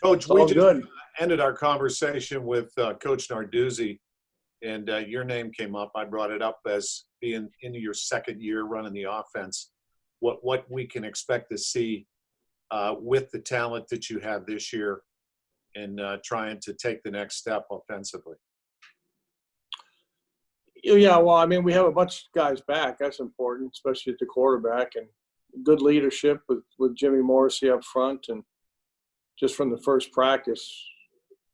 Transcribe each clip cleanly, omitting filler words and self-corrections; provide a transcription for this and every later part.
Coach, It's we all just good. ended our conversation with Coach Narduzzi, and your name came up. I brought it up as being into your second year running the offense. What we can expect to see with the talent that you have this year and trying to take the next step offensively. Yeah, well, I mean, we have a bunch of guys back. That's important, especially at the quarterback, and good leadership with Jimmy Morrissey up front. And just from the first practice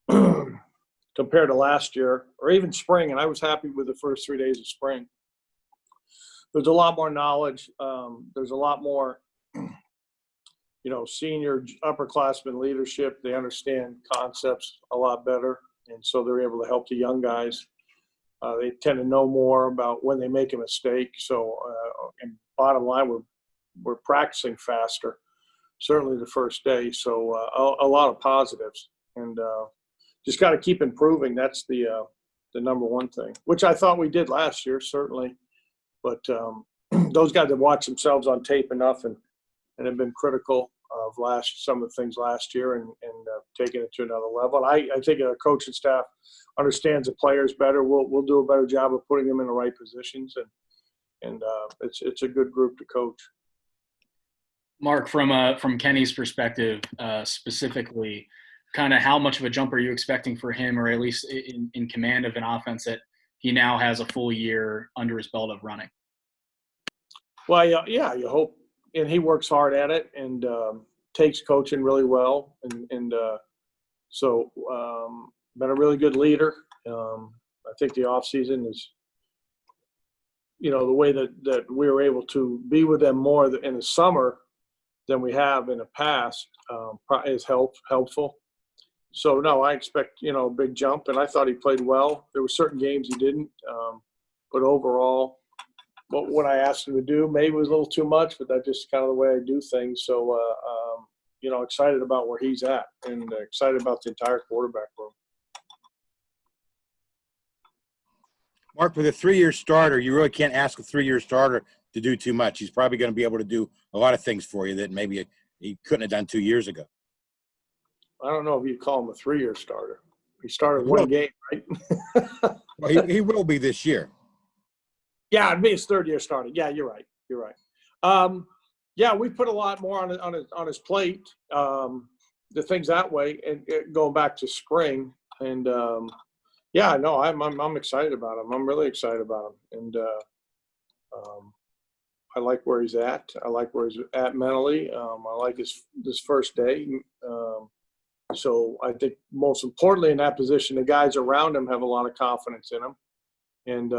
compared to last year or even spring, and I was happy with the first 3 days of spring. There's a lot more knowledge. There's a lot more, senior upperclassmen leadership. They understand concepts a lot better, and so they're able to help the young guys. They tend to know more about when they make a mistake. So, and bottom line, we're practicing faster, certainly the first day. So a lot of positives, and just got to keep improving. That's the number one thing, which I thought we did last year, certainly. But those guys have watched themselves on tape enough and have been critical of some of the things last year and taking it to another level. And I think our coaching staff understands the players better. We'll do a better job of putting them in the right positions, and it's a good group to coach. Mark, from Kenny's perspective, specifically, kind of how much of a jump are you expecting for him, or at least in command of an offense that he now has a full year under his belt of running? Well, yeah, you hope, and he works hard at it and takes coaching really well, and so been a really good leader. I think the off season is, the way that we were able to be with them more in the summer than we have in the past is helpful. So no, I expect a big jump, and I thought he played well. There were certain games he didn't, but overall, what I asked him to do maybe was a little too much, but that's just kind of the way I do things. So excited about where he's at, and excited about the entire quarterback room. Mark, with a 3-year starter, you really can't ask a 3-year starter to do too much. He's probably going to be able to do a lot of things for you that maybe he couldn't have done 2 years ago. I don't know if you'd call him a 3-year starter. He started one game, right? Well, he will be this year. Yeah, it'd be his 3rd year starting. Yeah, you're right. Yeah, we put a lot more on his plate. The things that way, and going back to spring, and yeah, no, I'm excited about him. I'm really excited about him, and I like where he's at. I like where he's at mentally. I like this first day. So I think most importantly in that position, the guys around him have a lot of confidence in him, and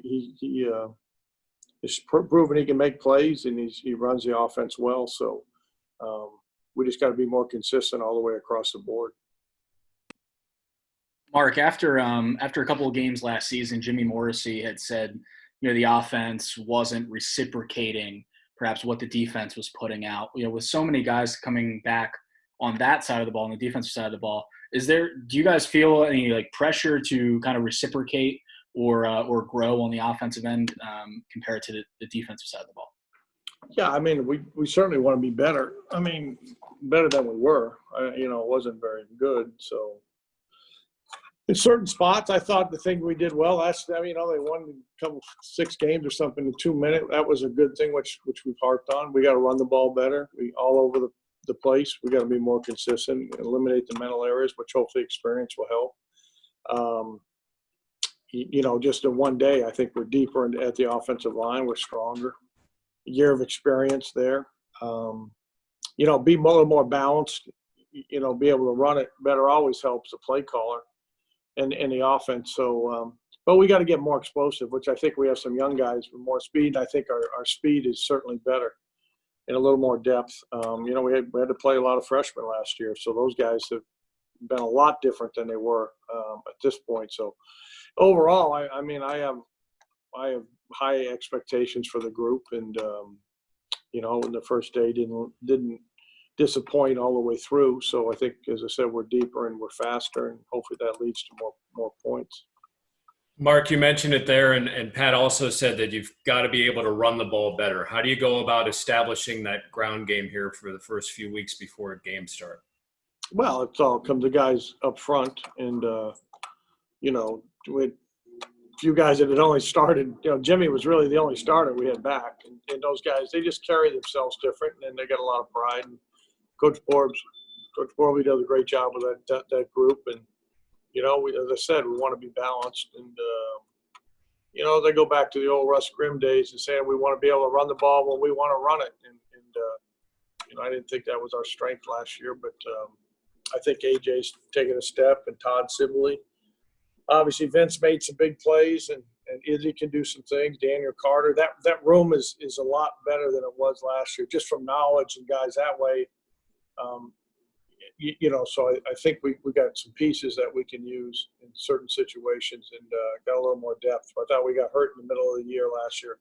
he is proven he can make plays, and he runs the offense well. So we just got to be more consistent all the way across the board. Mark, after a couple of games last season, Jimmy Morrissey had said, the offense wasn't reciprocating perhaps what the defense was putting out. With so many guys coming back on that side of the ball, on the defensive side of the ball, do you guys feel any pressure to kind of reciprocate or grow on the offensive end compared to the defensive side of the ball? Yeah, I mean, we certainly want to be better. I mean, better than we were. It wasn't very good. So in certain spots, I thought the thing we did well they won a couple 6 games or something in 2 minutes. That was a good thing, which we've harped on. We got to run the ball better. We all over the place. We got to be more consistent, eliminate the mental errors, which hopefully experience will help. Just in one day, I think we're deeper at the offensive line. We're stronger. A year of experience there. Be a little more balanced. Be able to run it better always helps the play caller and the offense. So, but we got to get more explosive, which I think we have some young guys with more speed. I think our speed is certainly better and a little more depth. We had to play a lot of freshmen last year, so those guys have been a lot different than they were at this point. So overall, I have high expectations for the group, and in the first day didn't disappoint all the way through. So I think, as I said, we're deeper and we're faster, and hopefully that leads to more points. Mark, you mentioned it there, and Pat also said that you've got to be able to run the ball better. How do you go about establishing that ground game here for the first few weeks before games start? Well, it's all come to guys up front, and with a few guys that had only started. Jimmy was really the only starter we had back, and those guys, they just carry themselves different, and they got a lot of pride. And Coach Borby does a great job with that group, and as I said, we want to be balanced, and they go back to the old Russ Grimm days and saying we want to be able to run the ball when we want to run it, and I didn't think that was our strength last year, but I think AJ's taken a step, and Todd Sibley. Obviously, Vince made some big plays, and Izzy can do some things. Daniel Carter. That room is a lot better than it was last year, just from knowledge and guys that way. So I think we got some pieces that we can use in certain situations, and got a little more depth. I thought we got hurt in the middle of the year last year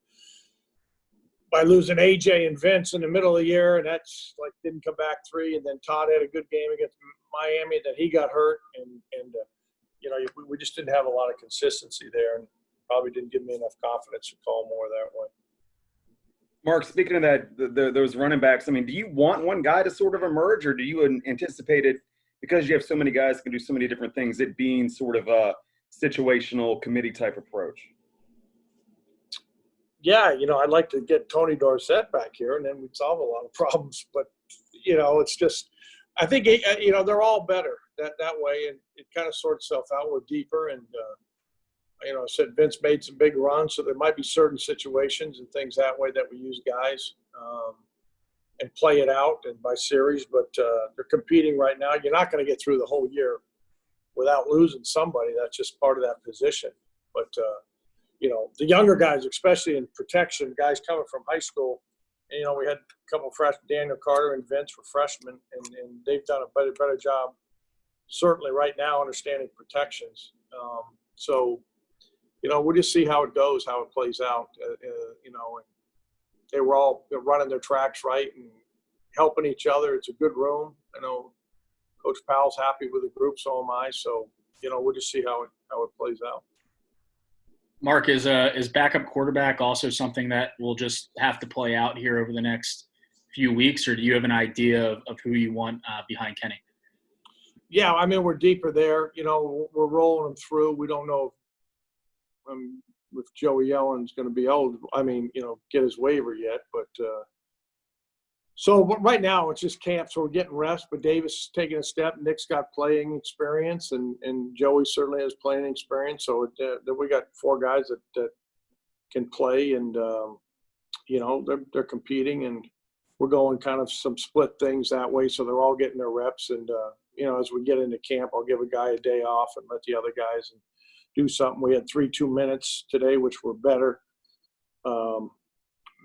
by losing AJ and Vince in the middle of the year, and that's didn't come back 3. And then Todd had a good game against Miami, that he got hurt, and we just didn't have a lot of consistency there, and probably didn't give me enough confidence to call more that way. Mark, speaking of that, those running backs, do you want one guy to sort of emerge, or do you anticipate it, because you have so many guys that can do so many different things, it being sort of a situational committee type approach? Yeah, I'd like to get Tony Dorsett back here, and then we'd solve a lot of problems. But, it's just – I think, they're all better that way, and it kind of sorts itself out. We're deeper, and, I said Vince made some big runs, so there might be certain situations and things that way that we use guys and play it out and by series. But they're competing right now. You're not going to get through the whole year without losing somebody. That's just part of that position. But, the younger guys, especially in protection, guys coming from high school, and, we had a couple of freshmen, Daniel Carter and Vince were freshmen, and they've done a better job, certainly right now, understanding protections. So, we'll just see how it goes, how it plays out, and they were all running their tracks right and helping each other. It's a good room. I know Coach Powell's happy with the group, so am I. So, we'll just see how it plays out. Mark, is backup quarterback also something that will just have to play out here over the next few weeks, or do you have an idea of who you want behind Kenny? Yeah, we're deeper there. We're rolling them through. We don't know if Joey Yellen's going to be eligible. Get his waiver yet. But but right now it's just camp, so we're getting rest. But Davis is taking a step. Nick's got playing experience, and Joey certainly has playing experience. So we got 4 guys that can play, and they're competing, and we're going kind of some split things that way. So they're all getting their reps, and as we get into camp, I'll give a guy a day off and let the other guys do something. We had 3 2-minutes today, which were better.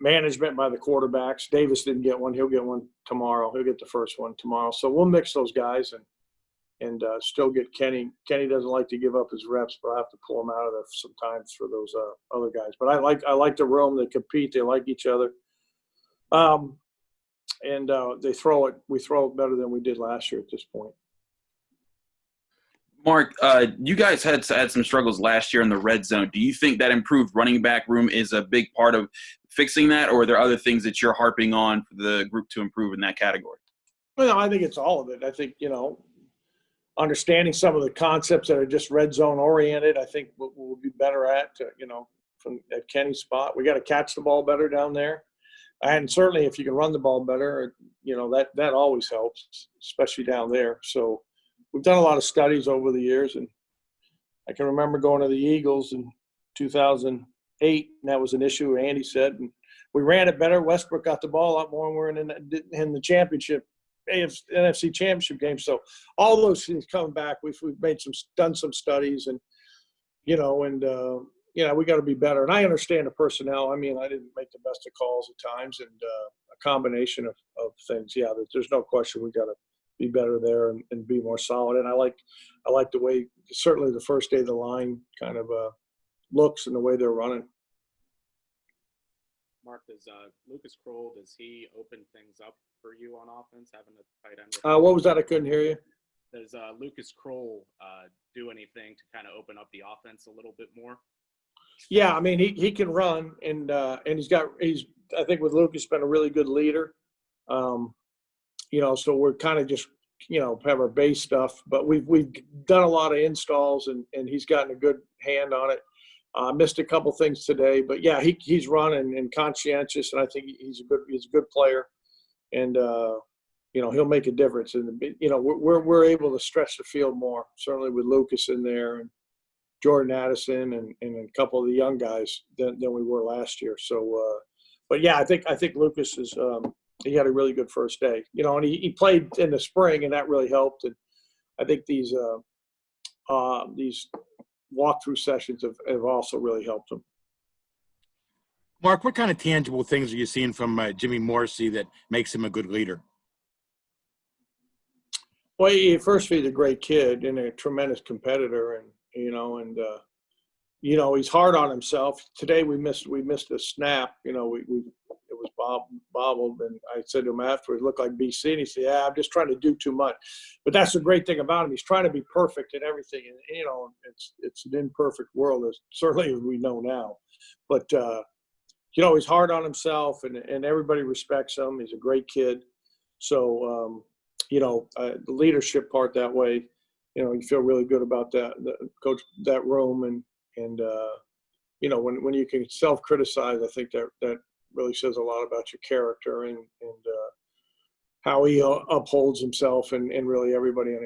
Management by the quarterbacks. Davis didn't get one. He'll get one tomorrow. He'll get the first one tomorrow. So we'll mix those guys and still get Kenny. Kenny doesn't like to give up his reps, but I have to pull him out of there sometimes for those other guys. But I like the room. They compete. They like each other. And they throw it. We throw it better than we did last year at this point. Mark, you guys had some struggles last year in the red zone. Do you think that improved running back room is a big part of fixing that, or are there other things that you're harping on for the group to improve in that category? Well, I think it's all of it. I think, understanding some of the concepts that are just red zone oriented, I think we'll be better at, from at Kenny's spot. We got to catch the ball better down there. And certainly if you can run the ball better, that always helps, especially down there. So we've done a lot of studies over the years, and I can remember going to the Eagles in 2008, and that was an issue, Andy said. And we ran it better. Westbrook got the ball a lot more, and we're in the championship, NFC championship game. So all those things coming back, we've done some studies, and we got to be better. And I understand the personnel. I didn't make the best of calls at times, and a combination of things. Yeah, there's no question we got to be better there and be more solid. And I like the way, certainly the first day of the line kind of looks and the way they're running. Mark, does Lucas Kroll, does he open things up for you on offense, having a tight end? What was that? I couldn't hear you. Does Lucas Kroll do anything to kind of open up the offense a little bit more? Yeah, he can run, and he's I think with Lucas been a really good leader. So we're kind of just have our base stuff, but we've done a lot of installs, and he's gotten a good hand on it. Missed a couple things today, but yeah, he's running and conscientious, and I think he's a good player, and he'll make a difference. And we're able to stretch the field more, certainly with Lucas in there and Jordan Addison and a couple of the young guys than we were last year. So, but yeah, I think Lucas is he had a really good first day, and he played in the spring, and that really helped. And I think these walkthrough sessions have also really helped him. Mark, what kind of tangible things are you seeing from Jimmy Morrissey that makes him a good leader? Well, first, he's a great kid and a tremendous competitor, and he's hard on himself. Today we missed a snap. It was bobbled, and I said to him afterwards, it looked like BC, and he said, "Yeah, I'm just trying to do too much." But that's the great thing about him. He's trying to be perfect in everything, and it's an imperfect world, as certainly as we know now. But he's hard on himself, and everybody respects him. He's a great kid. So the leadership part that way, you feel really good about that, coach, that room, and when you can self-criticize, I think that really says a lot about your character and how he upholds himself and really everybody on the